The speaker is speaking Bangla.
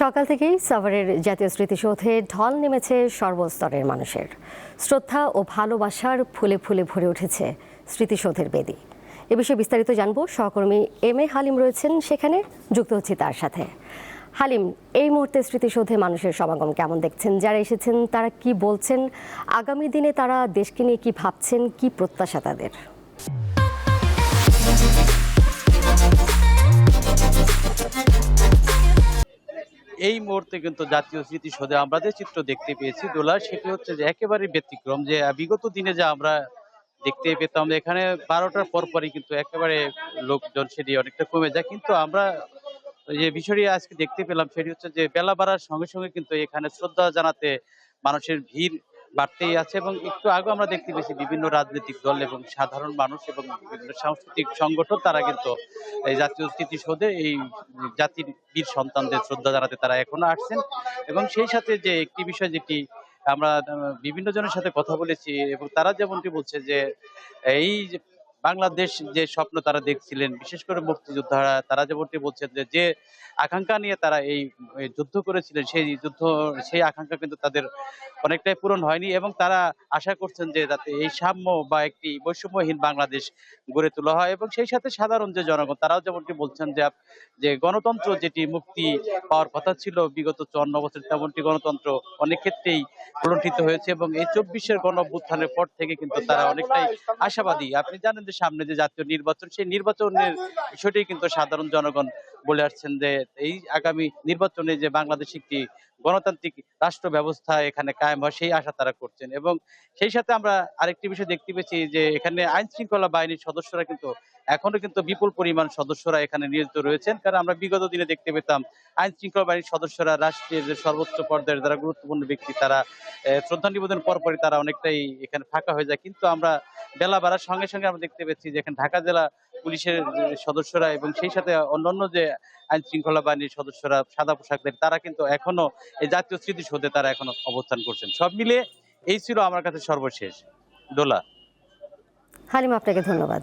সকাল থেকেই সাভারের জাতীয় স্মৃতিসৌধে ঢল নেমেছে সর্বস্তরের মানুষের। শ্রদ্ধা ও ভালোবাসার ফুলে ফুলে ভরে উঠেছে স্মৃতিসৌধের বেদি। এ বিষয়ে বিস্তারিত জানবো, সহকর্মী এম এ হালিম রয়েছেন সেখানে, যুক্ত হচ্ছি তার সাথে। হালিম, এই মুহূর্তে স্মৃতিসৌধে মানুষের সমাগম কেমন দেখছেন? যারা এসেছেন তারা কি বলছেন? আগামী দিনে তারা দেশকে নিয়ে কি ভাবছেন, কি প্রত্যাশা তাদের? এই মুহূর্তে কিন্তু জাতীয় স্মৃতিসৌধে আমরা যে চিত্র দেখতে পেয়েছি দোলা, সেটি হচ্ছে যে একেবারে ব্যতিক্রম। যে বিগত দিনে যে আমরা দেখতে পেতাম এখানে 12টার পরপরই কিন্তু একেবারে লোকজন সেটি অনেকটা কমে যায়, কিন্তু আমরা যে বিষয়টি আজকে দেখতে পেলাম সেটি হচ্ছে যে বেলা বাড়ার সঙ্গে সঙ্গে কিন্তু এখানে শ্রদ্ধা জানাতে মানুষের ভিড় বাড়তেই আছে। এবং একটু আগে আমরা দেখতে পেয়েছি বিভিন্ন রাজনৈতিক দল এবং সাধারণ মানুষ এবং বিভিন্ন সাংস্কৃতিক সংগঠন তারা কিন্তু এই জাতীয় স্মৃতিসৌধে এই জাতির বীর সন্তানদের শ্রদ্ধা জানাতে তারা এখনো আসছেন। এবং সেই সাথে যে একটি বিষয় যেটি আমরা বিভিন্ন জনের সাথে কথা বলেছি এবং তারা যেমনটি বলছে যে এই যে বাংলাদেশ যে স্বপ্ন তারা দেখছিলেন, বিশেষ করে মুক্তিযোদ্ধারা তারা যেমনটি বলছেন যে যে আকাঙ্ক্ষা নিয়ে তারা এই এই যুদ্ধ করেছিলেন সেই আকাঙ্ক্ষা কিন্তু তাদের অনেকটাই পূরণ হয়নি। এবং তারা আশা করছেন যে যাতে এই সাম্য বা একটি বৈষম্যহীন বাংলাদেশ গড়ে তোলা হয়। এবং সেই সাথে সাধারণ যে জনগণ তারাও যেমনটি বলছেন যে যে গণতন্ত্র যেটি মুক্তি পাওয়ার কথা ছিল বিগত 54 বছর, তেমনটি গণতন্ত্র অনেক ক্ষেত্রেই কুণ্ঠিত হয়েছে। এবং এই 24-এর গণঅভ্যুত্থানের পর থেকে কিন্তু তারা অনেকটাই আশাবাদী। আপনি জানেন যে সামনে যে জাতীয় নির্বাচন, সেই নির্বাচনের বিষয়টি কিন্তু সাধারণ জনগণ বলে আসছেন যে এই আগামী নির্বাচনে যে বাংলাদেশ একটি গণতান্ত্রিক রাষ্ট্র ব্যবস্থা এখানে কায়েম হয় সেই আশা তারা করছেন। এবং সেই সাথে আমরা আরেকটি বিষয় দেখতে পেয়েছি যে এখানে আইন শৃঙ্খলা বাহিনীর সদস্যরা কিন্তু এখনো কিন্তু বিপুল পরিমাণ সদস্যরা এখানে নিয়োজিত রয়েছেন। কারণ আমরা বিগত দিনে দেখতে পেতাম আইন শৃঙ্খলা বাহিনীর সদস্যরা রাষ্ট্রের যে সর্বোচ্চ পর্যায়ের যারা গুরুত্বপূর্ণ ব্যক্তি তারা শ্রদ্ধা নিবেদন পরপরই তারা অনেকটাই এখানে ফাঁকা হয়ে যায়। কিন্তু আমরা বেলা বাড়ার সঙ্গে সঙ্গে আমরা দেখতে পেয়েছি যে এখানে ঢাকা জেলা পুলিশের সদস্যরা এবং সেই সাথে অন্যান্য যে আইন শৃঙ্খলা বাহিনীর সদস্যরা সাদা পোশাকধারী তারা কিন্তু এখনো এই জাতীয় স্মৃতিসৌধে তারা এখনো অবস্থান করছেন। সব মিলিয়ে এই ছিল আমার কাছে সর্বশেষ। দোলা। হালিম, আপনাকে ধন্যবাদ।